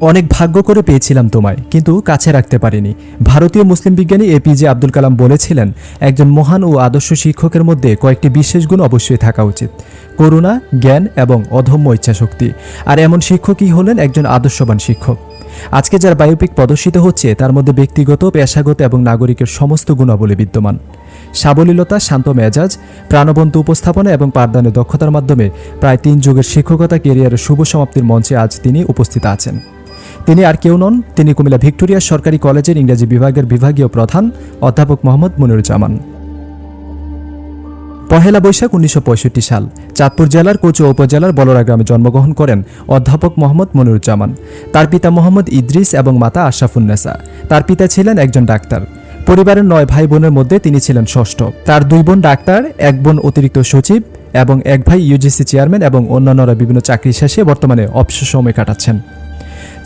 অনেক ভাগ্য করে পেয়েছিলাম তোমায়, কিন্তু কাছে রাখতে পারিনি। ভারতীয় মুসলিম বিজ্ঞানী এপিজে আব্দুল কালাম বলেছিলেন, একজন মহান ও আদর্শ শিক্ষকের মধ্যে কয়েকটি বিশেষ গুণ অবশ্যই থাকা উচিত: করুণা, জ্ঞান এবং অদম্য ইচ্ছাশক্তি। আর এমন শিক্ষকই হলেন একজন আদর্শবান শিক্ষক। আজকে যার বায়োপিক প্রদর্শিত হচ্ছে তার মধ্যে ব্যক্তিগত, পেশাগত এবং নাগরিকের সমস্ত গুণাবলী বিদ্যমান। সাবলীলতা, শান্ত মেজাজ, প্রাণবন্ত উপস্থাপনা এবং পাঠদানের দক্ষতার মাধ্যমে প্রায় 3 যুগের শিক্ষকতা ক্যারিয়ারের শুভ সমাপ্তির মঞ্চে আজ তিনি উপস্থিত আছেন। তিনি আর কেউ নন, তিনি কুমিল্লা ভিক্টোরিয়া সরকারি কলেজের ইংরেজি বিভাগের বিভাগীয় প্রধান অধ্যাপক মোহাম্মদ মনিরুজ্জামান। 1 বৈশাখ 1965 সাল চাঁদপুর জেলার কচুয়া উপজেলার বলরা গ্রামে জন্মগ্রহণ করেন অধ্যাপক মোহাম্মদ মনিরুজ্জামান। তার পিতা মোহাম্মদ ইদ্রিস এবং মাতা আশরাফুন্নেসা। তার পিতা ছিলেন একজন ডাক্তার। পরিবারের 9 ভাই বোনের মধ্যে তিনি ছিলেন ষষ্ঠ। তার 2 বোন ডাক্তার, 1 বোন অতিরিক্ত সচিব এবং 1 ভাই ইউজিসি চেয়ারম্যান এবং অন্যান্যরা বিভিন্ন চাকরি শেষে বর্তমানে অবসর সময় কাটাচ্ছেন।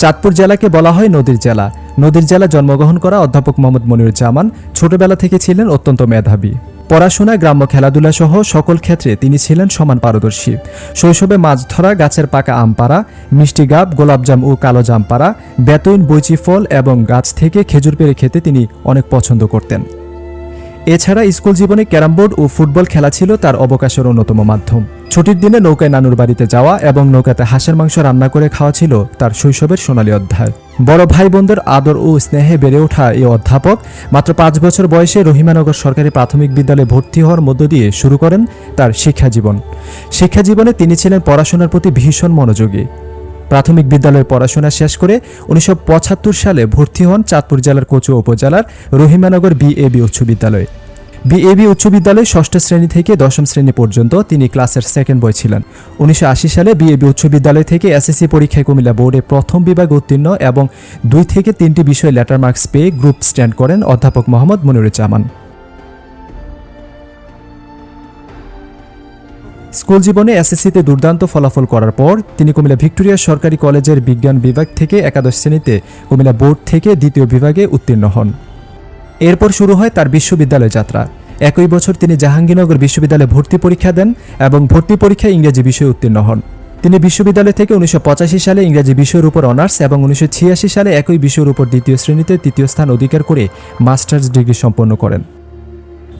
চাঁদপুর জেলাকে বলা হয় নদীর জেলা। নদীর জেলা জন্মগ্রহণ করা অধ্যাপক মোহাম্মদ মনিরুজ্জামান ছোটবেলা থেকে ছিলেন অত্যন্ত মেধাবী। পড়াশোনা, গ্রাম্য খেলাধুলা সহ সকল ক্ষেত্রে তিনি ছিলেন সমান পারদর্শী। শৈশবে মাছ ধরা, গাছের পাকা আম পাড়া, মিষ্টি গাব, গোলাপজাম ও কালো জাম পাড়া, বেতইন, বৈচি ফল এবং গাছ থেকে খেজুর পেড়ে খেতে তিনি অনেক পছন্দ করতেন। এছাড়া স্কুল জীবনে ক্যারামবোর্ড ও ফুটবল খেলা ছিল তার অবকাশের অন্যতম মাধ্যম। ছুটির দিনে নৌকায় নানুর বাড়িতে যাওয়া এবং নৌকাতে হাঁসের মাংস রান্না করে খাওয়া ছিল তার শৈশবের সোনালী অধ্যায়। বড় ভাই বোনদের আদর ও স্নেহে বেড়ে ওঠা এই অধ্যাপক মাত্র 5 বছর বয়সে রহিমানগর সরকারি প্রাথমিক বিদ্যালয়ে ভর্তি হওয়ার মধ্য দিয়ে শুরু করেন তার শিক্ষাজীবন। শিক্ষাজীবনে তিনি ছিলেন পড়াশোনার প্রতি ভীষণ মনোযোগী। প্রাথমিক বিদ্যালয়ের পড়াশোনা শেষ করে 1975 সালে ভর্তি হন চাঁদপুর জেলার কচুয়া উপজেলার রহিমানগর বিএবি উচ্চ বিদ্যালয়ে। বিএবি উচ্চ বিদ্যালয়ে 6ষ্ঠ শ্রেণী থেকে 10ম শ্রেণী পর্যন্ত তিনি ক্লাসের সেকেন্ড বয় ছিলেন। 1980 সালে বিএবি উচ্চ বিদ্যালয় থেকে এসএসসি পরীক্ষায় কুমিল্লা বোর্ডে প্রথম বিভাগে উত্তীর্ণ এবং 2 থেকে 3টি বিষয়ে লেটার মার্কস পেয়ে গ্রুপ স্ট্যান্ড করেন অধ্যাপক মোহাম্মদ মনিরুজ্জামান। স্কুল জীবনে এসএসসিতে দুর্দান্ত ফলাফল করার পর তিনি কুমিল্লা ভিক্টোরিয়া সরকারি কলেজের বিজ্ঞান বিভাগ থেকে একাদশ শ্রেণীতে কুমিল্লা বোর্ড থেকে 2য় বিভাগে উত্তীর্ণ হন। এরপর শুরু হয় তার বিশ্ববিদ্যালয় যাত্রা। একই বছর তিনি জাহাঙ্গীরনগর বিশ্ববিদ্যালয়ে ভর্তি পরীক্ষা দেন এবং ভর্তি পরীক্ষায় ইংরেজি বিষয়ে উত্তীর্ণ হন। তিনি বিশ্ববিদ্যালয় থেকে 1985 সালে ইংরেজি বিষয়ের উপর অনার্স এবং 1986 সালে একই বিষয়ের উপর 2য় শ্রেণীতে 3য় স্থান অধিকার করে মাস্টার্স ডিগ্রি সম্পন্ন করেন।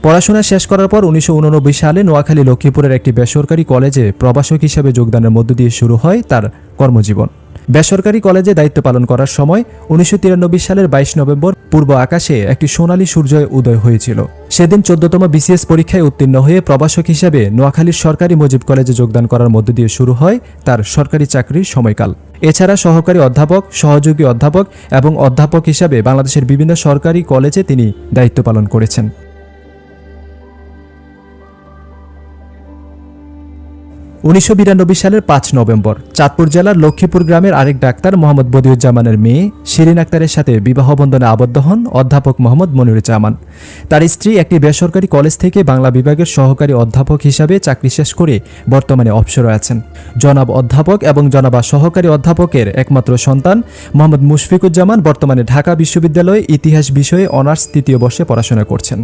পড়াশোনা শেষ করার পর 1989 সালে নোয়াখালী লক্ষ্মীপুরের একটি বেসরকারি কলেজে প্রভাষক হিসাবে যোগদানের মধ্য দিয়ে শুরু হয় তার কর্মজীবন। বেসরকারি কলেজে দায়িত্ব পালন করার সময় 1993 সালের 22 নভেম্বর পূর্ব আকাশে একটি সোনালী সূর্য উদয় হয়েছিল। সেদিন 14তম বিসিএস পরীক্ষায় উত্তীর্ণ হয়ে প্রভাষক হিসাবে নোয়াখালীর সরকারি মুজিব কলেজে যোগদান করার মধ্য দিয়ে শুরু হয় তার সরকারি চাকরির সময়কাল। এছাড়া সহকারী অধ্যাপক, সহযোগী অধ্যাপক এবং অধ্যাপক হিসাবে বাংলাদেশের বিভিন্ন সরকারি কলেজে তিনি দায়িত্ব পালন করেছেন। 1992 সালের 5 নভেম্বর চাঁদপুর জেলার লক্ষ্মীপুর গ্রামের আরেক ডাক্তার মোহাম্মদ বদিউজ্জামানের মেয়ে শিরিন আক্তারের সাথে বিবাহ বন্ধনে আবদ্ধ হন অধ্যাপক মোহাম্মদ মনিরুজ্জামান। তার স্ত্রী একটি বেসরকারি কলেজ থেকে বাংলা বিভাগের সহকারী অধ্যাপক হিসাবে চাকরি শেষ করে বর্তমানে অবসরে আছেন। জনাব অধ্যাপক এবং জনাবা সহকারী অধ্যাপকের একমাত্র সন্তান মোহাম্মদ মুশফিকুজ্জামান বর্তমানে ঢাকা বিশ্ববিদ্যালয়ে ইতিহাস বিষয়ে অনার্স 3য় বর্ষে পড়াশোনা করছেন।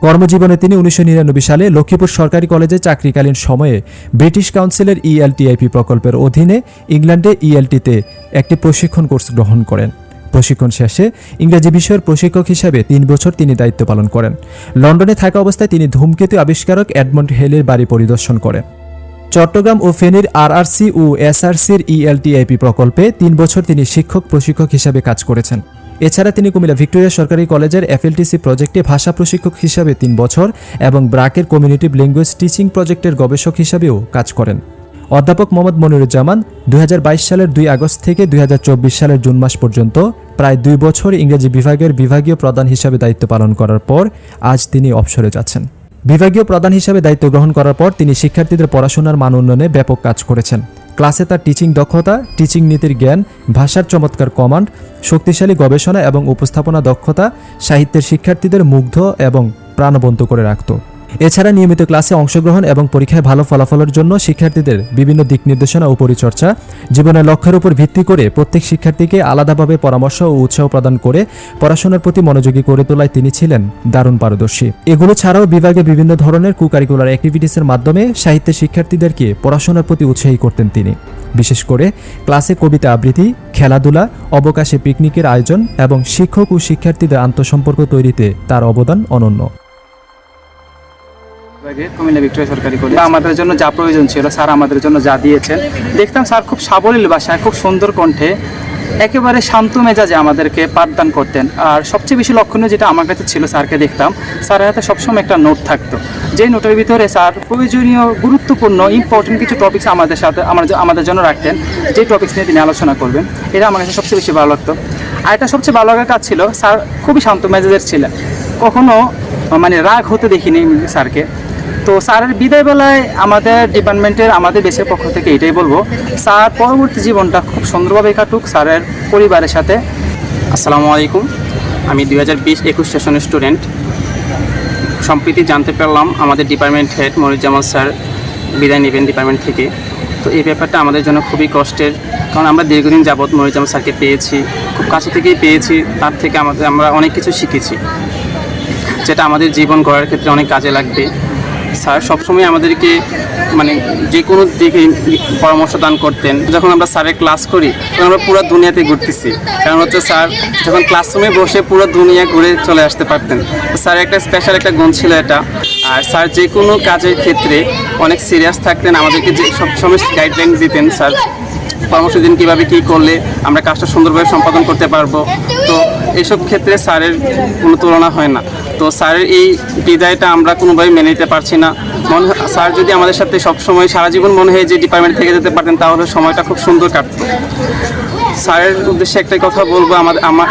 কর্মজীবনে তিনি 1999 সালে লক্ষ্মীপুর সরকারি কলেজে চাকরিকালীন সময়ে ব্রিটিশ কাউন্সিলের ELTIP প্রকল্পের অধীনে ইংল্যান্ডে ELTতে একটি প্রশিক্ষণ কোর্স গ্রহণ করেন। প্রশিক্ষণ শেষে ইংরেজি বিষয়ের প্রশিক্ষক হিসাবে 3 বছর তিনি দায়িত্ব পালন করেন। লন্ডনে থাকা অবস্থায় তিনি ধূমকেতু আবিষ্কারক এডমন্ড হেলের বাড়ি পরিদর্শন করেন। চট্টগ্রাম ও ফেনীর RRC ও SRCর ELTIP প্রকল্পে 3 বছর তিনি শিক্ষক প্রশিক্ষক হিসাবে কাজ করেছেন। এছাড়া তিনি কুমিল্লা ভিক্টোরিয়া সরকারি কলেজের FLTC প্রজেক্টে ভাষা প্রশিক্ষক হিসাবে 3 বছর এবং ব্রাকের কমিউনিটিভ ল্যাঙ্গুয়েজ টিচিং প্রজেক্টের গবেষক হিসাবেও কাজ করেন। অধ্যাপক মোহাম্মদ মনিরুজ্জামান 2022 সালের 2 আগস্ট থেকে 2024 সালের জুন মাস পর্যন্ত প্রায় 2 বছর ইংরেজি বিভাগের বিভাগীয় প্রধান হিসাবে দায়িত্ব পালন করার পর আজ তিনি অবসরে যাচ্ছেন। বিভাগীয় প্রধান হিসাবে দায়িত্ব গ্রহণ করার পর তিনি শিক্ষার্থীদের পড়াশোনার মান উন্নয়নে ব্যাপক কাজ করেছেন। ক্লাসে তার টিচিং দক্ষতা, টিচিং নীতির জ্ঞান, ভাষার চমৎকার কমান্ড, শক্তিশালী গবেষণা এবং উপস্থাপনা দক্ষতা সাহিত্যের শিক্ষার্থীদের মুগ্ধ এবং প্রাণবন্ত করে রাখত। এছাড়া নিয়মিত ক্লাসে অংশগ্রহণ এবং পরীক্ষায় ভালো ফলাফলের জন্য শিক্ষার্থীদের বিভিন্ন দিক নির্দেশনা ও পরিচর্যা, জীবনের লক্ষ্যের উপর ভিত্তি করে প্রত্যেক শিক্ষার্থীকে আলাদাভাবে পরামর্শ ও উৎসাহ প্রদান করে পড়াশোনার প্রতি মনোযোগী করে তোলায় তিনি ছিলেন দারুণ পারদর্শী। এগুলো ছাড়াও বিভাগে বিভিন্ন ধরনের কুকারিকুলার অ্যাক্টিভিটিসের মাধ্যমে সাহিত্যের শিক্ষার্থীদেরকে পড়াশোনার প্রতি উৎসাহী করতেন তিনি। বিশেষ করে ক্লাসে কবিতা আবৃত্তি, খেলাধুলা, অবকাশে পিকনিকের আয়োজন এবং শিক্ষক ও শিক্ষার্থীদের আন্তঃসম্পর্ক তৈরিতে তার অবদান অনন্য। কুমিল্লা ভিক্টোরিয়া সরকারি কলেজ আমাদের জন্য যা প্রয়োজন ছিল স্যার আমাদের জন্য যা দিয়েছেন। দেখতাম স্যার খুব সাবলীল ভাষায়, খুব সুন্দর কণ্ঠে, একেবারে শান্ত মেজাজে আমাদেরকে পাঠদান করতেন। আর সবচেয়ে বেশি লক্ষণীয় যেটা আমার কাছে ছিল, স্যারকে দেখতাম স্যারের হাতে সবসময় একটা নোট থাকতো, যে নোটের ভিতরে স্যার প্রয়োজনীয় গুরুত্বপূর্ণ ইম্পর্টেন্ট কিছু টপিকস আমাদের জন্য রাখতেন, যে টপিকস নিয়ে তিনি আলোচনা করবেন। এটা আমার কাছে সবচেয়ে বেশি ভালো লাগতো। আর একটা সবচেয়ে ভালো লাগার কাজ ছিল, স্যার খুবই শান্ত মেজাজের ছিলেন, কখনো রাগ হতে দেখিনি স্যারকে। তো স্যারের বিদায় বেলায় আমাদের ডিপার্টমেন্টের, আমাদের বেসের পক্ষ থেকে এটাই বলবো, স্যার পরবর্তী জীবনটা খুব সুন্দরভাবে কাটুক স্যারের পরিবারের সাথে। আসসালামু আলাইকুম, আমি 2020-21 সেশনের স্টুডেন্ট। সম্প্রতি জানতে পারলাম আমাদের ডিপার্টমেন্ট হেড মনিরুজ্জামান স্যার বিদায় নেবেন ডিপার্টমেন্ট থেকে। তো এই ব্যাপারটা আমাদের জন্য খুবই কষ্টের, কারণ আমরা দীর্ঘদিন যাবৎ মনিরুজ্জামান স্যারকে পেয়েছি, খুব কাছে থেকেই পেয়েছি। তার থেকে আমরা অনেক কিছু শিখেছি, যেটা আমাদের জীবন গড়ার ক্ষেত্রে অনেক কাজে লাগবে। স্যার সবসময় আমাদেরকে যে কোনো দিকে পরামর্শ দান করতেন। যখন আমরা স্যারের ক্লাস করি তখন আমরা পুরো দুনিয়াতে ঘুরতেছি, কারণ স্যার যখন ক্লাসরুমে বসে পুরো দুনিয়া ঘুরে চলে আসতে পারতেন। স্যার একটা স্পেশাল একটা গুণ ছিল এটা। আর স্যার যে কোনো কাজের ক্ষেত্রে অনেক সিরিয়াস থাকতেন, আমাদেরকে যে সবসময় গাইডলাইন দিতেন। স্যার পরামর্শ দিন কীভাবে কী করলে আমরা কাজটা সুন্দরভাবে সম্পাদন করতে পারবো। তো এইসব ক্ষেত্রে স্যারের কোনো তুলনা হয় না। তো স্যারের এই বিদায়টা আমরা কোনোভাবে মেনে নিতে পারছি না। স্যার যদি আমাদের সাথে সবসময় সারা জীবন মনে হয় যে ডিপার্টমেন্ট থেকে যেতে পারতেন, তাহলে সময়টা খুব সুন্দর কাটত। স্যারের উদ্দেশ্যে একটাই কথা বলবো,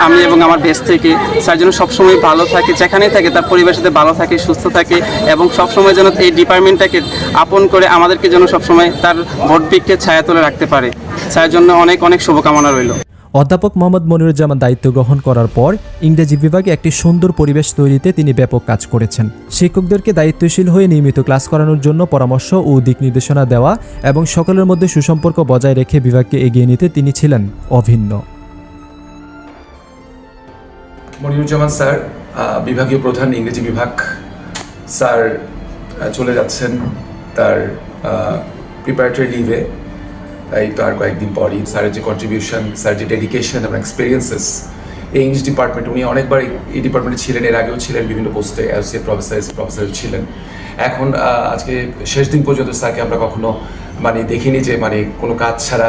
আমি এবং আমার বেস থেকে, স্যার যেন সবসময় ভালো থাকে, যেখানেই থাকে তার পরিবারের সাথে ভালো থাকে, সুস্থ থাকে, এবং সবসময় যেন এই ডিপার্টমেন্টটাকে আপন করে আমাদেরকে যেন সবসময় তার ভোটবৃক্ষের ছায়া তুলে রাখতে পারে। স্যারের জন্য অনেক অনেক শুভকামনা রইল। অধ্যাপক মোহাম্মদ মনিরুজ্জামান দায়িত্ব গ্রহণ করার পর ইংরেজি বিভাগে একটি সুন্দর পরিবেশ তৈরিতে তিনি ব্যাপক কাজ করেছেন। শিক্ষকদেরকে দায়িত্বশীল হয়ে নিয়মিত ক্লাস করানোর জন্য পরামর্শ ও দিক নির্দেশনা দেওয়া এবং সকলের মধ্যে সুসম্পর্ক বজায় রেখে বিভাগকে এগিয়ে নিতে তিনি ছিলেন অভিন্ন। মনিরুজ্জামান স্যার বিভাগীয় প্রধান ইংরেজি বিভাগ। স্যার চলে যাচ্ছেন তার প্রিপারেটরি লিভে, এই তো আর কয়েকদিন পরই। স্যারের যে কন্ট্রিবিউশন, স্যার যে ডেডিকেশন এবং এক্সপিরিয়েন্সেস এই ইংলিশ ডিপার্টমেন্ট, উনি অনেকবার এই ডিপার্টমেন্টে ছিলেন, এর আগেও ছিলেন বিভিন্ন পোস্টে, অ্যাসোসিয়েট প্রফেসর ছিলেন। এখন আজকে শেষ দিন পর্যন্ত স্যারকে আমরা কখনো দেখিনি যে কোনো কাজ ছাড়া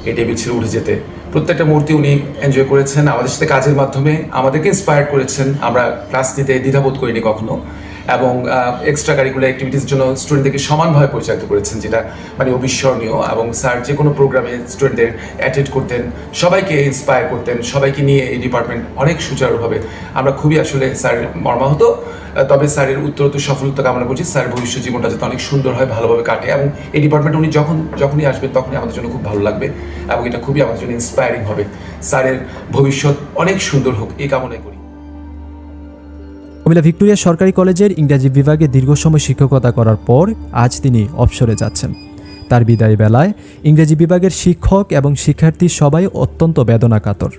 এই টেবিল ছেড়ে উঠে যেতে। প্রত্যেকটা মুহূর্তে উনি এনজয় করেছেন, আমাদের সাথে কাজের মাধ্যমে আমাদেরকে ইন্সপায়ার করেছেন। আমরা ক্লাস নিতে দ্বিধাবোধ করিনি কখনো, এবং এক্সট্রা কারিকুলার অ্যাক্টিভিটিস জন্য স্টুডেন্টদেরকে সমানভাবে পরিচালিত করেছেন, যেটা অবিস্মরণীয়। এবং স্যার যে কোনো প্রোগ্রামে স্টুডেন্টদের অ্যাটেন্ড করতেন, সবাইকে ইন্সপায়ার করতেন, সবাইকে নিয়ে এই ডিপার্টমেন্ট অনেক সুচারুভাবে। আমরা খুবই আসলে স্যার মর্মাহত, তবে স্যারের উত্তরোত্তর সফলতা কামনা করছি। স্যার ভবিষ্যৎ জীবনটা যাতে অনেক সুন্দর হয়, ভালোভাবে কাটে, এবং এই ডিপার্টমেন্টে উনি যখনই আসবেন তখনই আমাদের জন্য খুব ভালো লাগবে, এবং এটা খুবই আমাদের জন্য ইন্সপায়ারিং হবে। স্যারের ভবিষ্যৎ অনেক সুন্দর হোক এই কামনাই করি। কুমিল্লা ভিক্টোরিয়া সরকারি কলেজের ইংরেজি বিভাগে দীর্ঘ সময় শিক্ষকতা করার পর আজ তিনি অবসরে যাচ্ছেন। তার বিদায় বেলায় ইংরেজি বিভাগের শিক্ষক এবং শিক্ষার্থী সবাই অত্যন্ত বেদনাকাতর।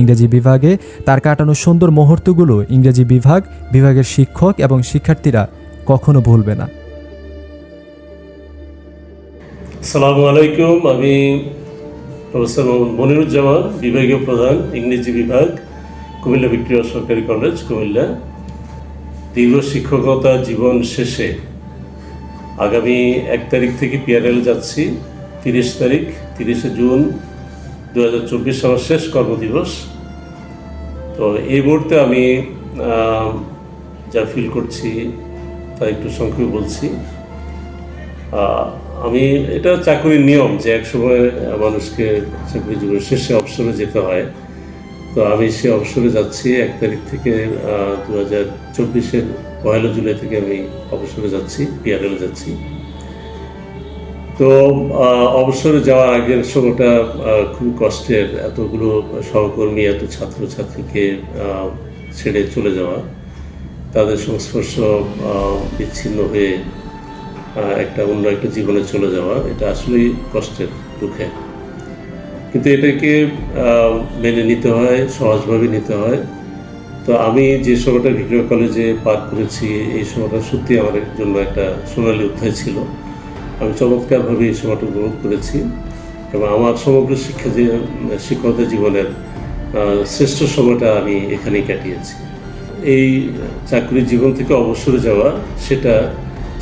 ইংরেজি বিভাগে তার কাটানো সুন্দর মুহূর্তগুলো ইংরেজি বিভাগের শিক্ষক এবং শিক্ষার্থীরা কখনো ভুলবে না। আসসালামু আলাইকুম, আমি প্রফেসর মনিরুজ্জামান, বিভাগীয় প্রধান ইংরেজি বিভাগ, কুমিল্লা ভিক্টোরিয়া সরকারি কলেজ, কুমিল্লা। দীর্ঘ শিক্ষকতা জীবন শেষে আগামী 1 তারিখ থেকে পিআরএল যাচ্ছি। 30 জুন 2024 আমার শেষ কর্মদিবস। তো এই মুহূর্তে আমি যা ফিল করছি তা একটু সংক্ষেপে বলছি। আমি এটা চাকরির নিয়ম যে এক সময় মানুষকে চাকরি জীবনের শেষে অবসরে যেতে হয়। তো আমি সে অবসরে যাচ্ছি 1 তারিখ থেকে। 2024-এর 1 জুলাই থেকে আমি অবসরে যাচ্ছি, পিআরএল যাচ্ছি। তো অবসরে যাওয়ার আগের সময়টা খুব কষ্টের, এতগুলো সহকর্মী, এত ছাত্রছাত্রীকে ছেড়ে চলে যাওয়া। তাদের সংস্পর্শ বিচ্ছিন্ন হয়ে অন্য একটা জীবনে চলে যাওয়া, এটা আসলেই কষ্টের, দুঃখের। কিন্তু এটাকে মেনে নিতে হয়, সহজভাবে নিতে হয়। তো আমি যে সময়টা ভিক্টোরিয়া কলেজে পার করেছি, এই সময়টা সত্যি আমার জন্য একটা সোনালী অধ্যায় ছিল। আমি চমৎকারভাবে এই সময়টা উপভোগ করেছি এবং আমার সমগ্র শিক্ষকতা জীবনের শ্রেষ্ঠ সময়টা আমি এখানেই কাটিয়েছি। এই চাকরির জীবন থেকে অবসরে যাওয়া,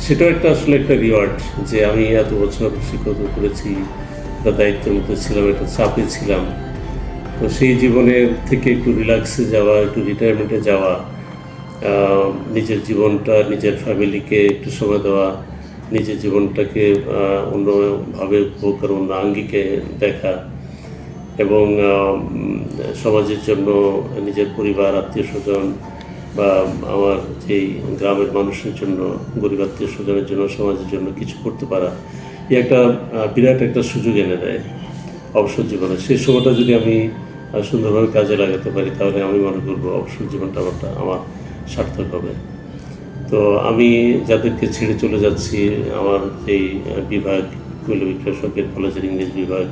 সেটাও আসলে একটা রিওয়ার্ড, যে আমি এত বছর শিক্ষকতা করেছি, একটা দায়িত্বের মধ্যে ছিলাম, একটা চাপে ছিলাম। তো সেই জীবনের থেকে একটু রিল্যাক্সে যাওয়া, একটু রিটায়ারমেন্টে যাওয়া, নিজের জীবনটা, নিজের ফ্যামিলিকে একটু সময় দেওয়া, নিজের জীবনটাকে অন্যভাবে উপভোগ করা, অন্য আঙ্গিকে দেখা, এবং সমাজের জন্য, নিজের পরিবার, আত্মীয় স্বজন বা আমার যেই গ্রামের মানুষের জন্য, গরিব আত্মীয় স্বজনের জন্য, সমাজের জন্য কিছু করতে পারা, এই একটা বিরাট একটা সুযোগ এনে দেয় অবসর জীবনে। সেই সময়টা যদি আমি সুন্দরভাবে কাজে লাগাতে পারি, তাহলে আমি মনে করবো অবসর জীবনটা আমার সার্থক হবে। তো আমি যাদেরকে ছেড়ে চলে যাচ্ছি, আমার যেই বিভাগ, কুমিল্লা ভিক্টোরিয়া সরকারি কলেজের ইংরেজি বিভাগ,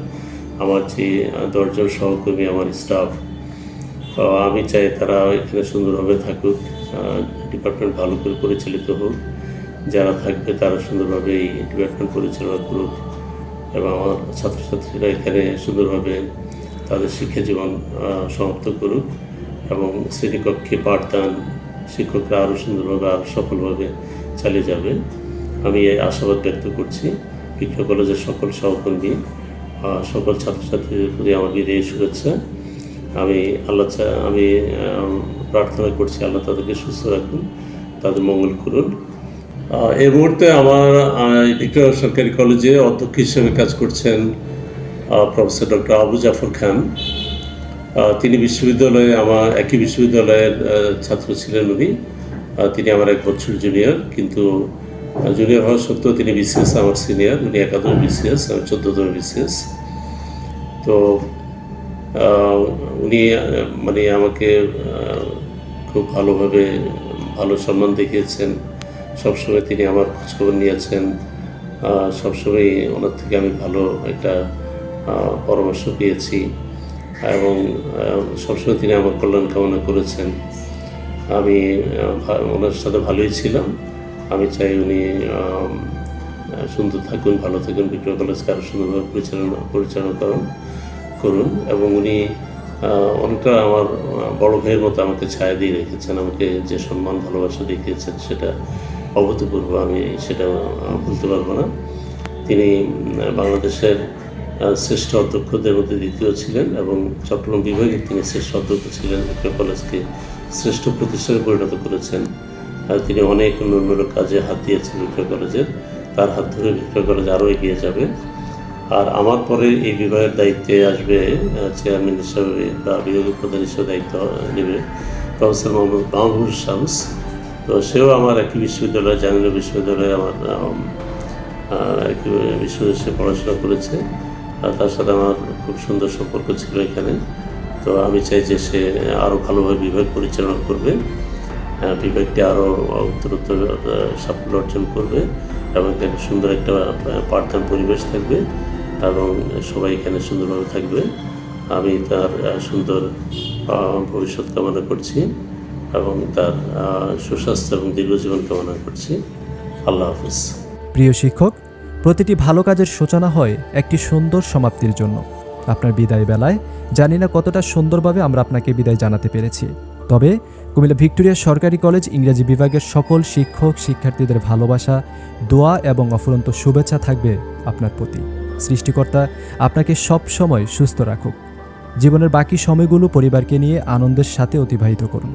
আমার যে 10 জন সহকর্মী, আমার স্টাফ, আমি চাই তারা এখানে সুন্দরভাবে থাকুক, ডিপার্টমেন্ট ভালো করে পরিচালিত হোক, যারা থাকবে তারা সুন্দরভাবে এই ডিপার্টমেন্ট পরিচালনা করুক, এবং আমার ছাত্রছাত্রীরা এখানে সুন্দরভাবে তাদের শিক্ষা জীবন সমাপ্ত করুক, এবং শ্রেণীকক্ষে পাঠদান, শিক্ষকরা আরও সুন্দরভাবে, আরও সফলভাবে চালিয়ে যাবে। আমি এই আশাবাদ ব্যক্ত করছি। ভিক্টোরিয়া কলেজের সকল সহকর্মী, সকল ছাত্রছাত্রীদের প্রতি আমার বিদায়ী শুভেচ্ছা। আমি প্রার্থনা করছি আল্লাহ তাদেরকে সুস্থ রাখুন, তাদের মঙ্গল করুন। এই মুহূর্তে আমার ভিক্টোরিয়া সরকারি কলেজে অধ্যক্ষ হিসেবে কাজ করছেন প্রফেসর ডক্টর আবু জাফর খান। তিনি একই বিশ্ববিদ্যালয়ের ছাত্র ছিলেন উনি। তিনি আমার 1 বছর জুনিয়র, কিন্তু জুনিয়র হওয়া সত্ত্বেও তিনি বিসিএস আমার সিনিয়র। উনি 11তম বিসিএস, আমি 14তম বিসিএস। তো উনি আমাকে খুব ভালোভাবে ভালো সম্মান দেখিয়েছেন। সবসময় তিনি আমার খোঁজখবর নিয়েছেন, সবসময় ওনার থেকে আমি ভালো একটা পরামর্শ পেয়েছি, এবং সবসময় তিনি আমার কল্যাণ কামনা করেছেন। আমি ওনার সাথে ভালোই ছিলাম। আমি চাই উনি সুন্দর থাকুন, ভালো থাকুন, ভিক্টোরিয়া কলেজকে আরও সুন্দরভাবে পরিচালনা করুন, এবং উনি অনেকটা আমার বড় ভাইয়ের মতো আমাকে ছায়া দিয়ে রেখেছেন। আমাকে যে সম্মান, ভালোবাসা দেখিয়েছেন, সেটা অভূতপূর্ব, আমি সেটা ভুলতে পারবো না। তিনি বাংলাদেশের শ্রেষ্ঠ অধ্যক্ষদের মধ্যে দ্বিতীয় ছিলেন, এবং চট্টগ্রাম বিভাগে তিনি শ্রেষ্ঠ অধ্যক্ষ ছিলেন। ভিক্টোরিয়া কলেজকে শ্রেষ্ঠ প্রতিষ্ঠানে পরিণত করেছেন। তিনি অনেক উন্নয়নমূলক কাজে হাত দিয়েছেন ভিক্টোরিয়া কলেজের। তার হাত ধরে ভিক্টোরিয়া কলেজ আরও এগিয়ে যাবে। আর আমার পরে এই বিভাগের দায়িত্বে আসবে চেয়ারম্যান হিসাবে বা বিভাগীয় প্রধান হিসেবে দায়িত্ব নেবে প্রফেসর মোহাম্মদ মাহবুব শামস। তো সেও আমার একই বিশ্ববিদ্যালয়, জাহাঙ্গীরনগর বিশ্ববিদ্যালয়ে আমার একই বিশ্ববিদ্যালয়ে পড়াশোনা করেছে, আর তার সাথে আমার খুব সুন্দর সম্পর্ক ছিল এখানে। তো আমি চাই যে সে আরও ভালোভাবে বিভাগ পরিচালনা করবে, বিভাগটি আরও উত্তরোত্তর সাফল্য অর্জন করবে, এবং এখানে সুন্দর একটা পাঠদান পরিবেশ থাকবে, এবং সবাই এখানে সুন্দরভাবে থাকবে। আমি তার সুন্দর ভবিষ্যৎ কামনা করছি, এবং তার সুস্বাস্থ্য এবং দীর্ঘজীবন কামনা করছি। আল্লাহ হাফিজ। প্রিয় শিক্ষক, প্রতিটি ভালো কাজের সূচনা হয় একটি সুন্দর সমাপ্তির জন্য। আপনার বিদায় বেলায় জানি না কতটা সুন্দরভাবে আমরা আপনাকে বিদায় জানাতে পেরেছি, তবে কুমিল্লা ভিক্টোরিয়া সরকারি কলেজ ইংরেজি বিভাগের সকল শিক্ষক শিক্ষার্থীদের ভালোবাসা, দোয়া এবং অফুরন্ত শুভেচ্ছা থাকবে আপনার প্রতি। সৃষ্টিকর্তা আপনাকে সব সময় সুস্থ রাখুক। জীবনের বাকি সময়গুলো পরিবারকে নিয়ে আনন্দের সাথে অতিবাহিত করুন।